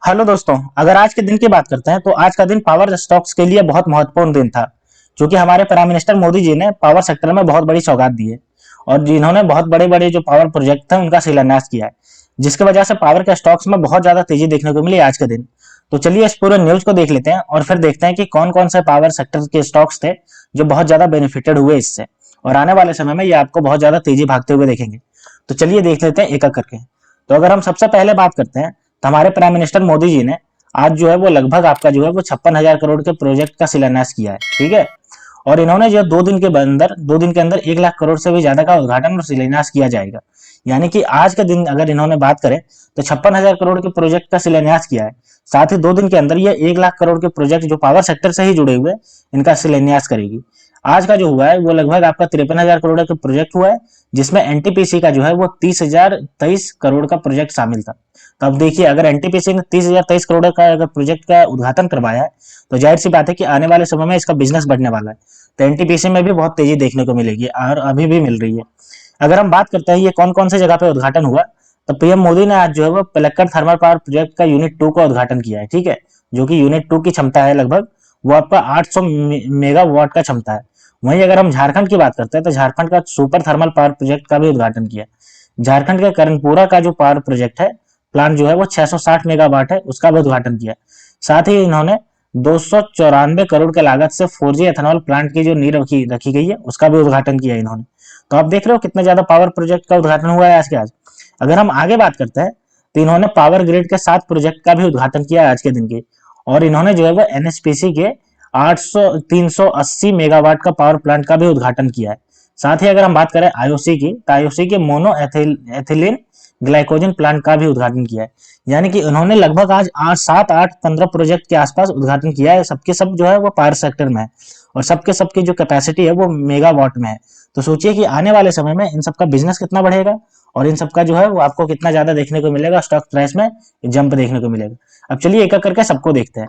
Hello दोस्तों, अगर आज के दिन की बात करते हैं तो आज का दिन पावर स्टॉक्स के लिए बहुत महत्वपूर्ण दिन था। क्योंकि हमारे प्राइम मिनिस्टर मोदी जी ने पावर सेक्टर में बहुत बड़ी सौगात दी है और जिन्होंने बहुत बड़े बड़े जो पावर प्रोजेक्ट थे उनका शिलान्यास किया है, जिसकी वजह से पावर के स्टॉक्स में बहुत ज्यादा तेजी देखने को मिली आज के दिन। तो चलिए इस पूरे न्यूज को देख लेते हैं और फिर देखते हैं कि कौन कौन से पावर सेक्टर के स्टॉक्स थे जो बहुत ज्यादा बेनिफिटेड हुए इससे, और आने वाले समय में ये आपको बहुत ज्यादा तेजी भागते हुए देखेंगे। तो चलिए देख लेते हैं एक एक करके। तो अगर हम सबसे पहले बात करते हैं तो हमारे प्राइम मिनिस्टर मोदी जी ने आज जो है वो लगभग आपका जो है वो 56,000 करोड़ के प्रोजेक्ट का शिलान्यास किया है। ठीक है। और इन्होंने जो 2 दिन के अंदर 1 लाख करोड़ से भी ज्यादा का उद्घाटन और शिलान्यास किया जाएगा। यानी कि आज के दिन अगर इन्होंने बात करें तो 56,000 करोड़ के प्रोजेक्ट का शिलान्यास किया है। साथ ही 2 दिन के अंदर ये 1 लाख करोड़ के प्रोजेक्ट जो पावर सेक्टर से ही जुड़े हुए इनका शिलान्यास करेगी। आज का जो हुआ है वो लगभग आपका 53,000 करोड़ का प्रोजेक्ट हुआ है, जिसमें एनटीपीसी का जो है वो 30,023 करोड़ का प्रोजेक्ट शामिल था। तो अब देखिए, अगर एनटीपीसी ने 30,023 करोड़ का अगर प्रोजेक्ट का उद्घाटन करवाया है तो जाहिर सी बात है कि आने वाले समय में इसका बिजनेस बढ़ने वाला है। तो एनटीपीसी में भी बहुत तेजी देखने को मिलेगी और अभी भी मिल रही है। अगर हम बात करते हैं ये कौन कौन सी जगह पे उद्घाटन हुआ, तो पीएम मोदी ने आज जो है वो पलक्कड़ थर्मल पावर प्रोजेक्ट का यूनिट 2 का उद्घाटन किया है। ठीक है। जो कि यूनिट 2 की क्षमता है लगभग वो आपका 800 मेगावाट का क्षमता है। वहीं अगर हम झारखंड की बात करते हैं तो झारखंड का सुपर थर्मल पावर प्रोजेक्ट का भी उद्घाटन किया। झारखंड के कर्णपुरा का जो पावर प्रोजेक्ट है प्लांट जो है वो 660 मेगावाट है, उसका भी उद्घाटन किया। साथ ही इन्होंने 294 करोड़ के लागत से 4G एथेनॉल प्लांट की जो नींव रखी रखी गई है उसका भी उद्घाटन किया इन्होंने। तो आप देख रहे हो कितना ज्यादा पावर प्रोजेक्ट का उद्घाटन हुआ है आज के आज। अगर हम आगे बात करते हैं तो इन्होंने पावर ग्रिड के 7 प्रोजेक्ट का भी उद्घाटन किया आज के दिन के। और इन्होंने जो है वो एनएचपीसी के 380 मेगावाट का पावर प्लांट का भी उद्घाटन किया है। साथ ही अगर हम बात करें आईओसी की, तो आईओसी के मोनो एथिलीन ग्लाइकोजन प्लांट का भी उद्घाटन किया है। यानी कि उन्होंने लगभग आज 8 7 8 15 प्रोजेक्ट के आसपास उद्घाटन किया है। सबके सब जो है वो पावर सेक्टर में है और सबके सबकी जो कैपेसिटी है वो मेगावाट में है। तो सोचिए कि आने वाले समय में इन सबका बिजनेस कितना बढ़ेगा और इन सबका जो है वो आपको कितना ज्यादा देखने को मिलेगा, स्टॉक प्राइस में जंप देखने को मिलेगा। अब चलिए एक एक करके सबको देखते हैं।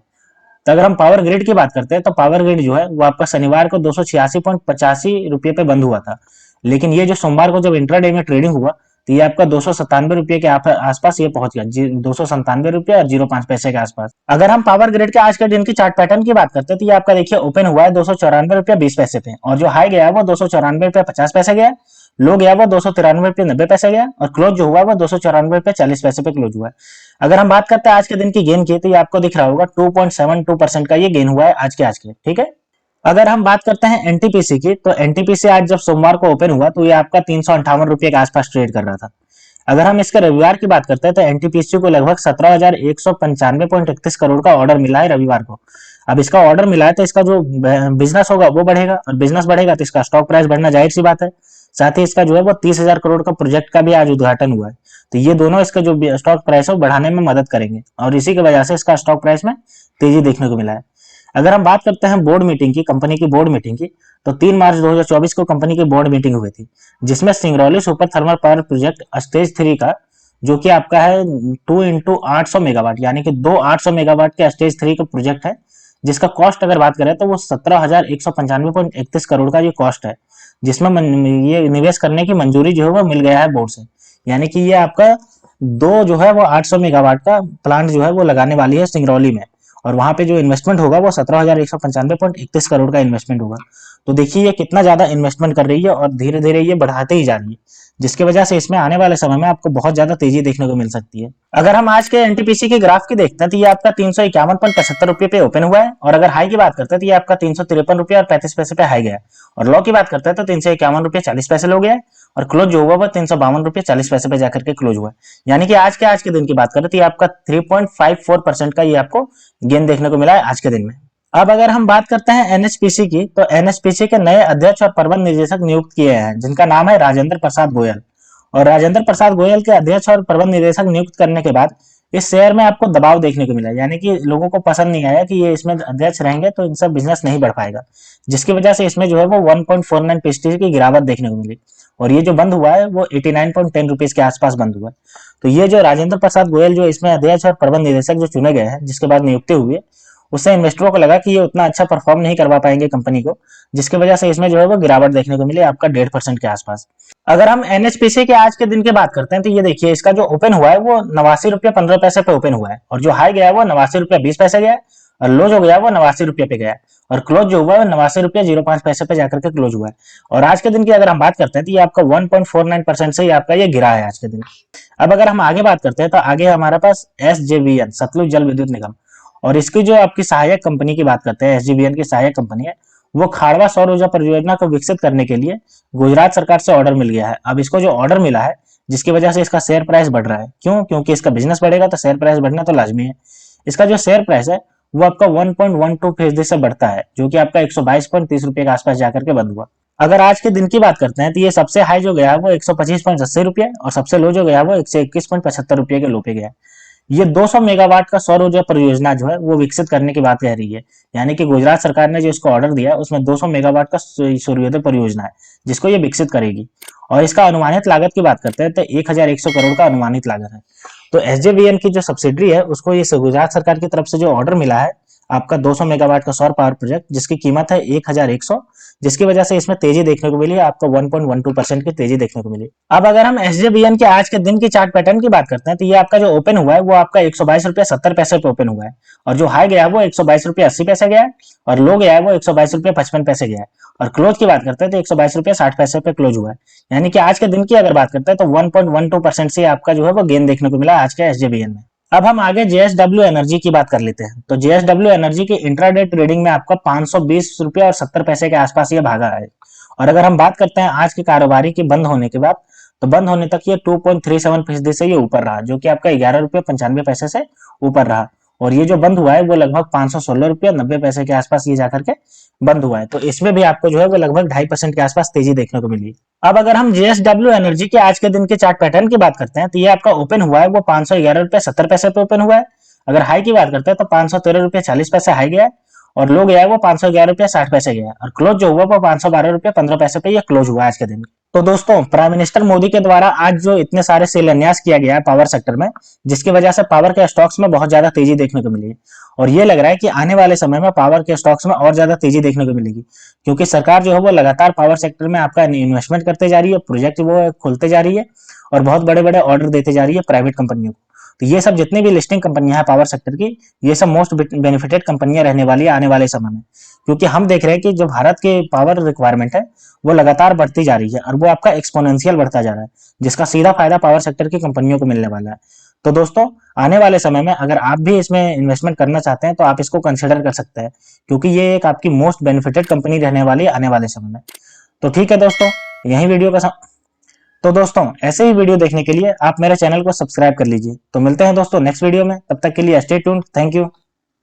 तो अगर हम पावर ग्रिड की बात करते हैं तो पावर ग्रिड जो है वो आपका शनिवार को 286.85 रुपये पे बंद हुआ था। लेकिन ये जो सोमवार को जब इंट्राडे में ट्रेडिंग हुआ तो ये आपका 297 रुपये के आसपास ये पहुंच गया, 297 रुपये और 05 पैसे के आसपास। अगर हम पावर ग्रिड के आज के दिन की चार्ट पैटर्न की बात करते हैं तो ये आपका देखिए ओपन हुआ है 294 रुपये 20 पैसे पे, और जो हाई गया है वो 294 रुपये 50 पैसे गया, लो गया वो 293 रुपये 90 पैसे गया, और क्लोज जो हुआ वो 294 रुपये 40 पैसे पे क्लोज हुआ है। अगर हम बात करते हैं आज के दिन की गेन की तो ये आपको दिख रहा होगा 2.72% का ये गेन हुआ है आज के। ठीक है। अगर हम बात करते हैं एनटीपीसी की, तो एनटीपीसी आज जब सोमवार को ओपन हुआ तो ये आपका 358 रुपये के आसपास ट्रेड कर रहा था। अगर हम इसके रविवार की बात करते हैं तो एनटीपीसी को लगभग 17,195.31 करोड़ का ऑर्डर मिला है रविवार को। अब इसका ऑर्डर मिला है तो इसका जो बिजनेस होगा वो बढ़ेगा, और बिजनेस बढ़ेगा तो इसका स्टॉक प्राइस बढ़ना जाहिर सी बात है। साथ ही इसका जो है वो 30,000 करोड़ का प्रोजेक्ट का भी आज उद्घाटन हुआ है। तो ये दोनों इसका जो स्टॉक प्राइस है वो बढ़ाने में मदद करेंगे और इसी की वजह से इसका स्टॉक प्राइस में तेजी देखने को मिला है। अगर हम बात करते हैं बोर्ड मीटिंग की, कंपनी की बोर्ड मीटिंग की, तो 3 मार्च 2024 को कंपनी की बोर्ड मीटिंग हुई थी, जिसमें Singrauli super thermal power project stage 3 का जो कि आपका है 2 इंटू 800 मेगावाट, यानी कि 2 800 मेगावाट के स्टेज 3 का प्रोजेक्ट है, जिसका कॉस्ट अगर बात करें तो वो 17,195.31 करोड़ का ये कॉस्ट है, जिसमें ये निवेश करने की मंजूरी जो है वो मिल गया है बोर्ड से। यानी कि ये आपका दो जो है वो 800 मेगावाट का प्लांट जो है वो लगाने वाली है सिंगरौली में, और वहां पे जो इन्वेस्टमेंट होगा वो 17,195.31 करोड़ का इन्वेस्टमेंट होगा। तो देखिए ये कितना ज्यादा इन्वेस्टमेंट कर रही है और धीरे धीरे ये बढ़ाते ही जा रही है, जिसकी वजह से इसमें आने वाले समय में आपको बहुत ज्यादा तेजी देखने को मिल सकती है। अगर हम आज के एनटीपीसी की ग्राफ की देखते हैं तो ये आपका 351.75 रुपये पे ओपन हुआ है, और अगर हाई की बात करते हैं तो ये आपका 353 रुपये और 35 पैसे पे हाई गया, और लो की बात करते हैं तो 351 रुपये 40 पैसे लो गया, और क्लोज जो हुआ वो 352 रुपये 40 पैसे पे जाकर के क्लोज हुआ। यानी कि आज के दिन की बात करें तो ये आपका 3.54% का ये आपको गेन देखने को मिला है आज के दिन में। अब अगर हम बात करते हैं एनएचपीसी की, तो एनएचपीसी के नए अध्यक्ष और प्रबंध निदेशक नियुक्त किए हैं, जिनका नाम है राजेंद्र प्रसाद गोयल। और राजेंद्र प्रसाद गोयल के अध्यक्ष और प्रबंध निदेशक नियुक्त करने के बाद इस शेयर में आपको दबाव देखने को मिला, यानी कि लोगों को पसंद नहीं आया कि ये इसमें अध्यक्ष रहेंगे तो इनसे बिजनेस नहीं बढ़ पाएगा, जिसकी वजह से इसमें जो है वो 1.49% की गिरावट देखने को मिली, और ये जो बंद हुआ है वो 89.10 रुपीज के आसपास बंद हुआ है। तो ये जो राजेंद्र प्रसाद गोयल जो इसमें अध्यक्ष और प्रबंध निदेशक जो चुने गए हैं, जिसके बाद नियुक्ति हुई है, उससे इन्वेस्टरों को लगा कि ये उतना अच्छा परफॉर्म नहीं करवा पाएंगे कंपनी को, जिसकी वजह से इसमें जो है वो गिरावट देखने को मिली आपका 1.5% के आसपास। अगर हम एनएचपीसी के आज के दिन की बात करते हैं तो ये देखिए इसका जो ओपन हुआ है वो 89 रुपया 15 पैसे पे ओपन हुआ है, और जो हाई गया है वो 89 रुपया 20 पैसे गया है, और लो जो गया है वो 89 रुपये पे गया है, और क्लोज जो हुआ है 89 रुपया 05 पैसे पे जाकर के क्लोज हुआ है। और आज के दिन की अगर हम बात करते हैं तो ये आपका 1.49% से ही आपका ये गिरा है आज के दिन। अब अगर हम आगे बात करते हैं तो आगे हमारे पास एसजेवीएन सतलुज जल विद्युत निगम, और इसकी जो आपकी सहायक कंपनी की बात करते हैं, एसजेवीएन की सहायक कंपनी है, वो खाड़वा सौर ऊर्जा परियोजना को विकसित करने के लिए गुजरात सरकार से ऑर्डर मिल गया है। अब इसको जो ऑर्डर मिला है जिसकी वजह से इसका शेयर प्राइस बढ़ रहा है, क्यों? क्योंकि इसका बिजनेस बढ़ेगा तो शेयर प्राइस बढ़ना तो लाजमी है। इसका जो शेयर प्राइस है वो आपका 1.12% से बढ़ता है, जो कि आपका 122.30 रुपये के आसपास जाकर के बंद हुआ। अगर आज के दिन की बात करते हैं तो ये सबसे हाई जो गया है वो 125.80 रुपये, और सबसे लो जो गया है वो 121.75 रुपये के लो पे गया है। ये 200 मेगावाट का सौर ऊर्जा परियोजना जो है वो विकसित करने की बात कह रही है, यानी कि गुजरात सरकार ने जो इसको ऑर्डर दिया है उसमें 200 मेगावाट का सूर्योदय परियोजना है जिसको ये विकसित करेगी। और इसका अनुमानित लागत की बात करते हैं तो 1100 करोड़ का अनुमानित लागत है। तो एसजेवीएन की जो सब्सिडरी है उसको ये गुजरात सरकार की तरफ से जो ऑर्डर मिला है आपका 200 मेगावाट का सौर पावर प्रोजेक्ट, जिसकी कीमत है 1100, जिसकी वजह से इसमें तेजी देखने को मिली, आपको 1.12% की तेजी देखने को मिली। अब अगर हम एसजेवीएन के आज के दिन की चार्ट पैटर्न की बात करते हैं तो ये आपका जो ओपन हुआ है वो आपका 122 रुपया 70 पैसे पे ओपन हुआ है, और जो हाई गया है वो 122 रुपया 80 पैसे गया है, और लो गया है वो 122 रुपया 55 पैसे गया है, और क्लोज की बात करते हैं तो 122 रुपया 60 पैसे पे क्लोज हुआ है। यानी कि आज के दिन की अगर बात करते हैं तो 1.12% से आपका जो है वो गेन देखने को मिला आज के एसजेवीएन में। अब हम आगे जेएसडब्ल्यू एनर्जी की बात कर लेते हैं। तो जेएसडब्ल्यू एनर्जी की इंट्राडे ट्रेडिंग में आपका 520 रुपया और 70 पैसे के आसपास ये भागा है। और अगर हम बात करते हैं आज की कारोबारी के बंद होने के बाद, तो बंद होने तक ये 2.37% से ये ऊपर रहा, जो कि आपका 11 रुपये 95 पैसे से ऊपर रहा। और ये जो बंद हुआ है वो लगभग 516 रुपया 90 पैसे के आसपास ये जाकर के बंद हुआ है। तो इसमें भी आपको जो है वो लगभग 2.5% के आसपास तेजी देखने को मिली। अब अगर हम जेएसडब्ल्यू एनर्जी के आज के दिन के चार्ट पैटर्न की बात करते हैं तो ये आपका ओपन हुआ है वो 511 रुपया 70 पैसे पे ओपन हुआ है। अगर हाई की बात करते हैं तो 513 रुपया 40 पैसे हाई गया है, और लो गया है वो 511 रुपया 60 पैसे गया है, और क्लोज जो हुआ वो 512 रुपया 15 पैसे पे ये क्लोज हुआ आज के दिन। तो दोस्तों, प्राइम मिनिस्टर मोदी के द्वारा आज जो इतने सारे शिलान्यास किया गया है पावर सेक्टर में, जिसकी वजह से पावर के स्टॉक्स में बहुत ज्यादा तेजी देखने को मिली है, और ये लग रहा है कि आने वाले समय में पावर के स्टॉक्स में और ज्यादा तेजी देखने को मिलेगी, क्योंकि सरकार जो है वो लगातार पावर सेक्टर में आपका इन्वेस्टमेंट करते जा रही है, प्रोजेक्ट वो खोलते जा रही है, और बहुत बड़े बड़े ऑर्डर देते जा रही है प्राइवेट कंपनियों को। तो ये सब जितनी भी लिस्टिंग कंपनियां हैं पावर सेक्टर की, ये सब मोस्ट बेनिफिटेड कंपनियां रहने वाली है आने वाले समय में, क्योंकि हम देख रहे हैं कि जो भारत के पावर रिक्वायरमेंट है वो लगातार बढ़ती जा रही है, और वो आपका एक्सपोनेंशियल बढ़ता जा रहा है, जिसका सीधा फायदा पावर सेक्टर की कंपनियों को मिलने वाला है। तो दोस्तों, आने वाले समय में अगर आप भी इसमें इन्वेस्टमेंट करना चाहते हैं तो आप इसको कंसिडर कर सकते हैं, क्योंकि ये एक आपकी मोस्ट बेनिफिटेड कंपनी रहने वाली है आने वाले समय में। तो ठीक है दोस्तों, यही वीडियो का तो दोस्तों, ऐसे ही वीडियो देखने के लिए आप मेरे चैनल को सब्सक्राइब कर लीजिए। तो मिलते हैं दोस्तों नेक्स्ट वीडियो में, तब तक के लिए स्टे ट्यून्ड। Thank you.